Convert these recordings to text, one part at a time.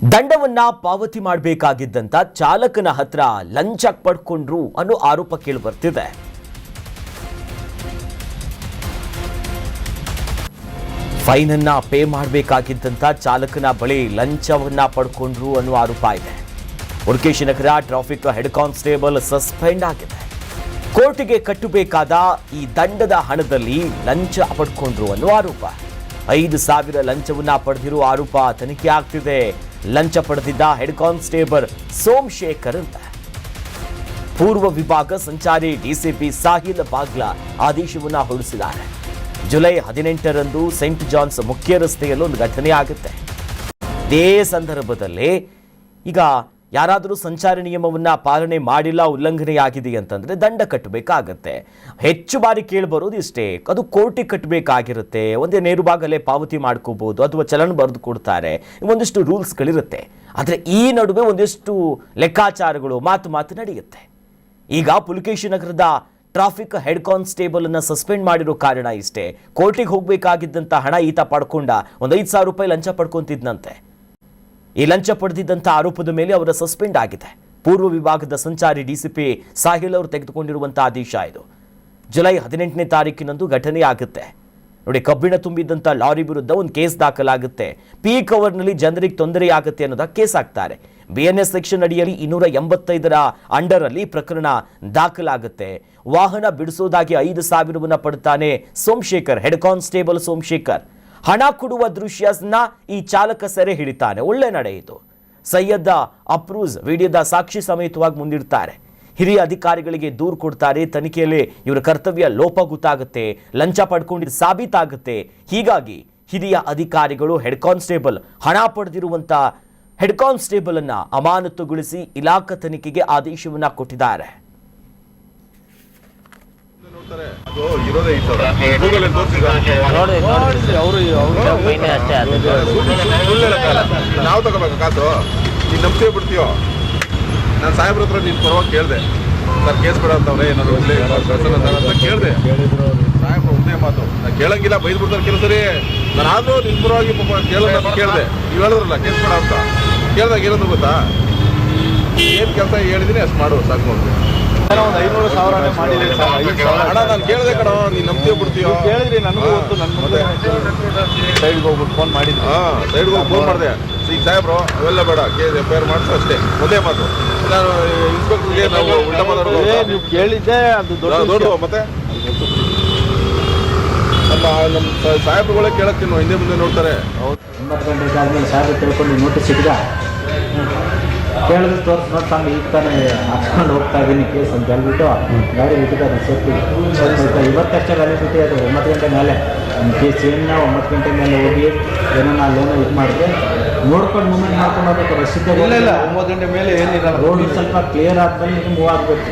ದಂಡವನ್ನ ಪಾವತಿ ಮಾಡಬೇಕಾಗಿದ್ದಂತ ಚಾಲಕನ ಹತ್ರ ಲಂಚ ಪಡ್ಕೊಂಡ್ರು ಅನ್ನೋ ಆರೋಪ ಕೇಳಿ ಬರ್ತಿದೆ. ಫೈನ್ ಅನ್ನ ಪೇ ಮಾಡಬೇಕಾಗಿದ್ದಂತ ಚಾಲಕನ ಬಳಿ ಲಂಚವನ್ನ ಪಡ್ಕೊಂಡ್ರು ಅನ್ನೋ ಆರೋಪ ಇದೆ. ಉಡುಕೇಶಿ ನಗರ ಟ್ರಾಫಿಕ್ ಹೆಡ್ ಕಾನ್ಸ್ಟೇಬಲ್ ಸಸ್ಪೆಂಡ್ ಆಗಿದೆ. ಕೋರ್ಟಿಗೆ ಕಟ್ಟಬೇಕಾದ ಈ ದಂಡದ ಹಣದಲ್ಲಿ ಲಂಚ ಪಡ್ಕೊಂಡ್ರು ಅನ್ನೋ ಆರೋಪ. 5,000 ಲಂಚವನ್ನ ಪಡೆದಿರುವ ಆರೋಪ ತನಿಖೆ ಆಗ್ತಿದೆ. ಲಂಚ ಪಡೆದಿದ್ದ ಹೆಡ್ ಕಾನ್ಸ್ಟೇಬಲ್ ಸೋಮಶೇಖರ್ ಅಂತ ಪೂರ್ವ ವಿಭಾಗ ಸಂಚಾರಿ ಡಿಸಿಪಿ ಸಾಹಿಲ್ ಬಾಗ್ಲಾ ಆದೇಶವನ್ನ ಹೊರಡಿಸಿದ್ದಾರೆ. ಜುಲೈ 18ರಂದು ಸೆಂಟ್ ಜಾನ್ಸ್ ಮುಖ್ಯ ರಸ್ತೆಯಲ್ಲಿ ಒಂದು ಘಟನೆ ಆಗುತ್ತೆ. ಇದೇ ಸಂದರ್ಭದಲ್ಲಿ ಈಗ ಯಾರಾದರೂ ಸಂಚಾರಿ ನಿಯಮವನ್ನ ಪಾಲನೆ ಮಾಡಿಲ್ಲ, ಉಲ್ಲಂಘನೆಯಾಗಿದೆ ಅಂತಂದ್ರೆ ದಂಡ ಕಟ್ಟಬೇಕಾಗತ್ತೆ. ಹೆಚ್ಚು ಬಾರಿ ಕೇಳಿಬರೋದು ಇಷ್ಟೇ, ಅದು ಕೋರ್ಟಿಗೆ ಕಟ್ಟಬೇಕಾಗಿರುತ್ತೆ. ಒಂದೇ ನೇರವಾಗಲೇ ಪಾವತಿ ಮಾಡ್ಕೋಬಹುದು ಅಥವಾ ಚಲನ್ ಬರೆದು ಕೊಡ್ತಾರೆ. ಒಂದಿಷ್ಟು ರೂಲ್ಸ್ಗಳಿರುತ್ತೆ. ಆದರೆ ಈ ನಡುವೆ ಒಂದಿಷ್ಟು ಲೆಕ್ಕಾಚಾರಗಳು ಮಾತು ನಡೆಯುತ್ತೆ. ಈಗ ಪುಲಕೇಶಿ ನಗರದ ಟ್ರಾಫಿಕ್ ಹೆಡ್ ಕಾನ್ಸ್ಟೇಬಲ್ ಅನ್ನ ಸಸ್ಪೆಂಡ್ ಮಾಡಿರೋ ಕಾರಣ ಇಷ್ಟೇ. ಕೋರ್ಟಿಗೆ ಹೋಗಬೇಕಾಗಿದ್ದಂತ ಹಣ ಈತ ಪಡ್ಕೊಂಡ. ಒಂದು 5,000 ರೂಪಾಯಿ ಲಂಚ ಪಡ್ಕೊಂತಿದ್ನಂತೆ. ಈ ಲಂಚ ಪಡೆದಿದ್ದಂಥ ಆರೋಪದ ಮೇಲೆ ಅವರ ಸಸ್ಪೆಂಡ್ ಆಗಿದೆ. ಪೂರ್ವ ವಿಭಾಗದ ಸಂಚಾರಿ ಡಿಸಿಪಿ ಸಾಹಿಲ್ ಅವರು ತೆಗೆದುಕೊಂಡಿರುವಂತಹ ಆದೇಶ ಇದು. ಜುಲೈ 18ನೇ ತಾರೀಕಿನಂದು ಘಟನೆ ಆಗುತ್ತೆ ನೋಡಿ. ಕಬ್ಬಿಣ ತುಂಬಿದ್ದಂಥ ಲಾರಿ ವಿರುದ್ಧ ಒಂದು ಕೇಸ್ ದಾಖಲಾಗುತ್ತೆ. ಪೀಕ್ ಅವರ್ನಲ್ಲಿ ಜನರಿಗೆ ತೊಂದರೆಯಾಗುತ್ತೆ ಅನ್ನೋದ ಕೇಸ್ ಹಾಕ್ತಾರೆ. BNS ಸೆಕ್ಷನ್ ಅಡಿಯಲ್ಲಿ 285ರ ಅಂಡರ್ ಅಲ್ಲಿ ಪ್ರಕರಣ ದಾಖಲಾಗುತ್ತೆ. ವಾಹನ ಬಿಡಿಸೋದಾಗಿ 5,000 ಪಡ್ತಾನೆ ಸೋಮಶೇಖರ್, ಹೆಡ್ ಕಾನ್ಸ್ಟೇಬಲ್ ಸೋಮಶೇಖರ್. ಹಣ ಕೊಡುವ ದೃಶ್ಯನ ಈ ಚಾಲಕ ಸೆರೆ ಹಿಡಿತಾನೆ. ಒಳ್ಳೆ ನಡೆಯಿತು. ಸೈಯದ್ ಅಪ್ರೂಸ್ ವಿಡಿಯೋದ ಸಾಕ್ಷಿ ಸಮೇತವಾಗಿ ಮುಂದಿಡ್ತಾರೆ. ಹಿರಿಯ ಅಧಿಕಾರಿಗಳಿಗೆ ದೂರು ಕೊಡ್ತಾರೆ. ತನಿಖೆಯಲ್ಲಿ ಇವರ ಕರ್ತವ್ಯ ಲೋಪ ಗೊತ್ತಾಗುತ್ತೆ, ಲಂಚ ಪಡ್ಕೊಂಡಿದ್ದು ಸಾಬೀತಾಗುತ್ತೆ. ಹೀಗಾಗಿ ಹಿರಿಯ ಅಧಿಕಾರಿಗಳು ಹೆಡ್ ಕಾನ್ಸ್ಟೇಬಲ್ ಹಣ ಪಡೆದಿರುವಂತ ಹೆಡ್ ಕಾನ್ಸ್ಟೇಬಲ್ ಅನ್ನ ಅಮಾನತುಗೊಳಿಸಿ ಇಲಾಖಾ ತನಿಖೆಗೆ ಆದೇಶವನ್ನ ಕೊಟ್ಟಿದ್ದಾರೆ. ನಾವು ತಗೋಬೇಕು ಕಾಸು, ನೀನು ನಂಬಿಕೆ ಬಿಡ್ತೀಯೋ? ನಾನು ಸಾಹೇಬ್ರ ಹತ್ರ ನಿನ್ನ ಪರವಾಗಿ ಕೇಳಿದೆ, ಸರ್ ಕೇಸ್ ಬಿಡ ಅಂತವ್ರೆ ಏನಾದ್ರು ಅಂತ ಕೇಳಿದೆ. ಸಾಹೇಬ್ರು ಒಂದೇ ಮಾತು, ನಾನು ಕೇಳಂಗಿಲ್ಲ, ಬೈದು ಬಿಡ್ತಾರೆ ಕೆಲವು ಸರಿ. ನಾನು ಆದ್ರೂ ನಿನ್ನ ಪರವಾಗಿ ಕೇಳೋಣ ಕೇಳಿದೆ. ನೀವು ಹೇಳಿದ್ರಲ್ಲ ಕೇಸ್ ಬಿಡ ಅಂತ. ಕೇಳಿದಾಗ ಏನಂತ ಗೊತ್ತಾ, ಏನು ಕೆಲಸ ಹೇಳಿದೀನಿ ಅಷ್ಟು ಮಾಡು ಸಾಕು ಅಂತ. ಒಂದು 500,000 ಮಾಡಿದ್ದೀನಿ ಸರ್. 5,000 ಹಣ ನಾನು ಕೇಳಿದೆ ಕಣ, ನೀನು ನಂಬಿಕೆ ಬಿಡ್ತೀಯೋ? ಕೇಳಿದ್ರಿ, ನನಗೂ ಗೊತ್ತು. ನನ್ನ ಸೈಡ್ಗೆ ಹೋಗ್ಬಿಟ್ಟು ಫೋನ್ ಮಾಡಿದ್ದೆ. ಸೈಡ್ಗೆ ಹೋಗಿ ಫೋನ್ ಮಾಡಿದೆ. ಈಗ ಸಾಹೇಬ್ರು ಅವೆಲ್ಲ ಬೇಡ, ಕೇಸ್ FIR ಮಾಡಿಸು ಅಷ್ಟೇ, ಒಂದೇ ಮಾತು. ನಾನು ಇನ್ಸ್ಪೆಕ್ಟರ್ಗೆ ನಾವು ಉಲ್ಟಾ ಮಾತಾಡೋದು. ನೀವು ಕೇಳಿದ್ದೆ, ಅದು ದೊಡ್ಡ ಮತ್ತೆ ನಮ್ಮ ಸಾಹೇಬ್ರುಗಳೇ ಕೇಳಕ್ಕೆ ಹಿಂದೆ ಮುಂದೆ ನೋಡ್ತಾರೆ. 9 ಗಂಟೆಗೆ ಆದ್ಮೇಲೆ ಸಾಹೇಬ್ರು ತಿಳ್ಕೊಂಡು ನೋಟಿಸ್ ಇದ್ದ ಕೇಳಿದ್ರೆ ತೋರಿಸಿ ನೋಡ್ತಾನೆ. ಈಗ ತಾನೇ ಹಾಕ್ಸ್ಕೊಂಡು ಹೋಗ್ತಾ ಇದ್ದೀನಿ ಕೇಸ್ ಅಂತ ಹೇಳ್ಬಿಟ್ಟು ಗಾಡಿ ಬಿಟ್ಟಿದ್ದಾರೆ ಸೇಫ್ಟಿ. ಇವತ್ತಷ್ಟೇ ಗಾಡಿ ಬಿಟ್ಟು ಅದು 9 ಗಂಟೆ ಮೇಲೆ ಕೇಸ್ ಏನನ್ನ 9 ಗಂಟೆ ಮೇಲೆ ಹೋಗಿ ಏನೋ ಲೋನ ಇದು ಮಾಡಿದ್ರೆ ನೋಡ್ಕೊಂಡು ಮೂವ್ಮೆಂಟ್ ಮಾಡ್ಕೊಂಡು ಹೋಗ್ಬೇಕು. ರಶೀದ್ ಇಲ್ಲ 9 ಗಂಟೆ ಮೇಲೆ ಏನಿಲ್ಲ. ರೋಡ್ ಸ್ವಲ್ಪ ಕ್ಲಿಯರ್ ಆದ್ಮೇಲೆ ಇದು ಮೂವ್ ಆಗಬೇಕು.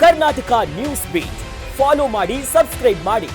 ಕರ್ನಾಟಕ ನ್ಯೂಸ್ ಬೀಟ್ ಫಾಲೋ ಮಾಡಿ, ಸಬ್ಸ್ಕ್ರೈಬ್ ಮಾಡಿ.